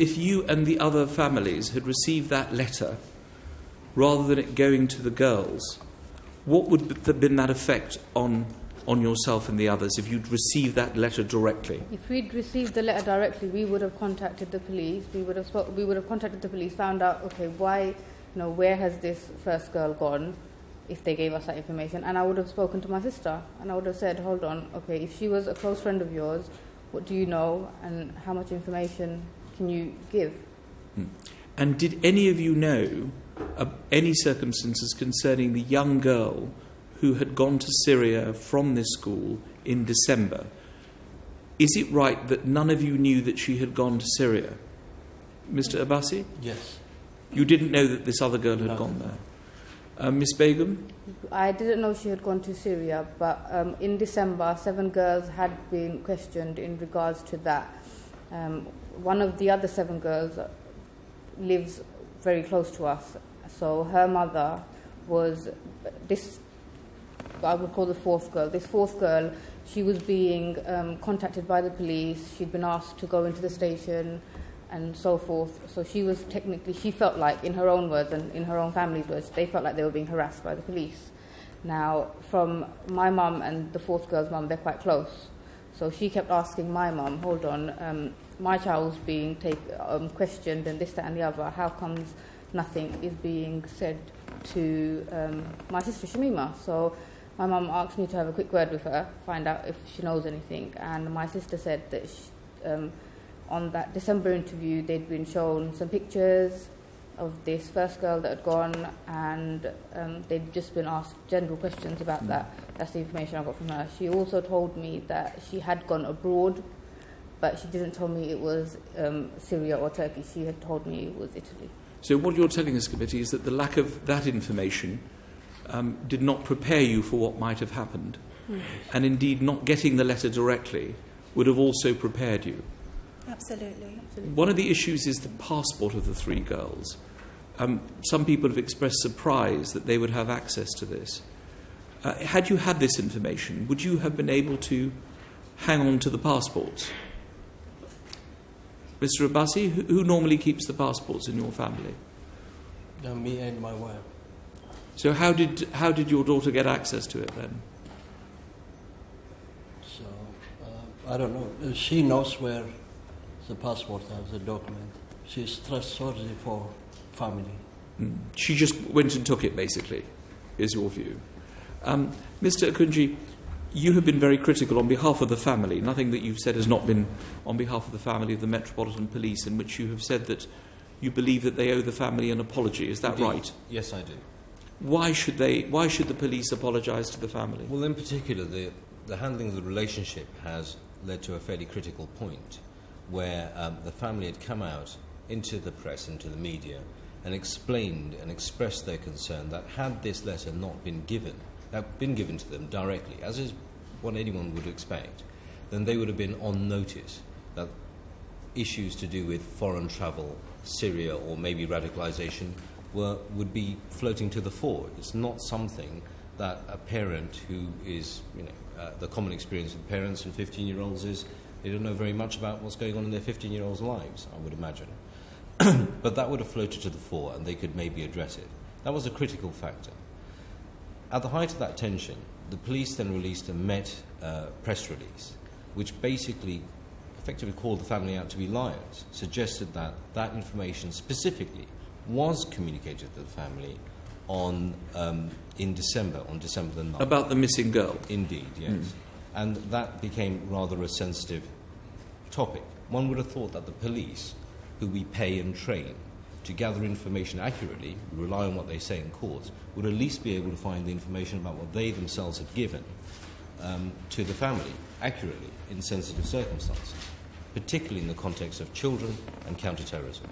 if you and the other families had received that letter rather than it going to the girls, what would have been that effect on yourself and the others if you'd received that letter directly? If we'd received the letter directly, we would have contacted the police. We would have contacted the police, found out, okay, why, where has this first girl gone, if they gave us that information. And I would have spoken to my sister, and I would have said, hold on, okay, if she was a close friend of yours, what do you know, and how much information can you give? And did any of you know of any circumstances concerning the young girl who had gone to Syria from this school in December? Is it right that none of you knew that she had gone to Syria? Mr. Abbasi? Yes. You didn't know that this other girl had gone there? Miss Begum? I didn't know she had gone to Syria, but in December, 7 girls had been questioned in regards to that. One of the other 7 girls lives very close to us, so her mother was this, I would call the 4th girl. This 4th girl, she was being contacted by the police. She'd been asked to go into the station and so forth. So she was technically, she felt like, in her own words and in her own family's words, they felt like they were being harassed by the police. Now, from my mum and the 4th girl's mum, they're quite close. So she kept asking my mum, hold on, my child's being questioned and this, that and the other. How comes nothing is being said to my sister Shamima? So my mum asked me to have a quick word with her, find out if she knows anything. And my sister said that on that December interview, they'd been shown some pictures of this first girl that had gone, and they'd just been asked general questions about that. That's the information I got from her. She also told me that she had gone abroad, but she didn't tell me it was Syria or Turkey. She had told me it was Italy. So what you're telling us, committee, is that the lack of that information did not prepare you for what might have happened, and indeed not getting the letter directly would have also prepared you. Absolutely. One of the issues is the passport of the 3 girls. Some people have expressed surprise that they would have access to this. Had you had this information, would you have been able to hang on to the passports? Mr. Abbasi, who normally keeps the passports in your family? Me and my wife. So how did your daughter get access to it then? So, I don't know. She knows where the passport has, the document. She's trustworthy for family. She just went and took it, basically, is your view. Mr. Akunji, you have been very critical on behalf of the family. Nothing that you've said has not been on behalf of the family of the Metropolitan Police, in which you have said that you believe that they owe the family an apology. Is that Indeed. right? Yes, I do. Why should the police apologise to the family? Well, in particular, the handling of the relationship has led to a fairly critical point where the family had come out into the press, into the media, and explained and expressed their concern that had this letter not been given to them directly, as is what anyone would expect, then they would have been on notice that issues to do with foreign travel, Syria, or maybe radicalisation would be floating to the fore. It's not something that a parent who is, the common experience with parents and 15-year-olds is they don't know very much about what's going on in their 15-year-olds' lives, I would imagine. But that would have floated to the fore and they could maybe address it. That was a critical factor. At the height of that tension, the police then released a Met press release, which basically effectively called the family out to be liars, suggested that that information specifically was communicated to the family in December, on December the 9th. About the missing girl? Indeed, yes. And that became rather a sensitive topic. One would have thought that the police, who we pay and train to gather information accurately, rely on what they say in courts, would at least be able to find the information about what they themselves had given to the family accurately in sensitive circumstances, particularly in the context of children and counter-terrorism.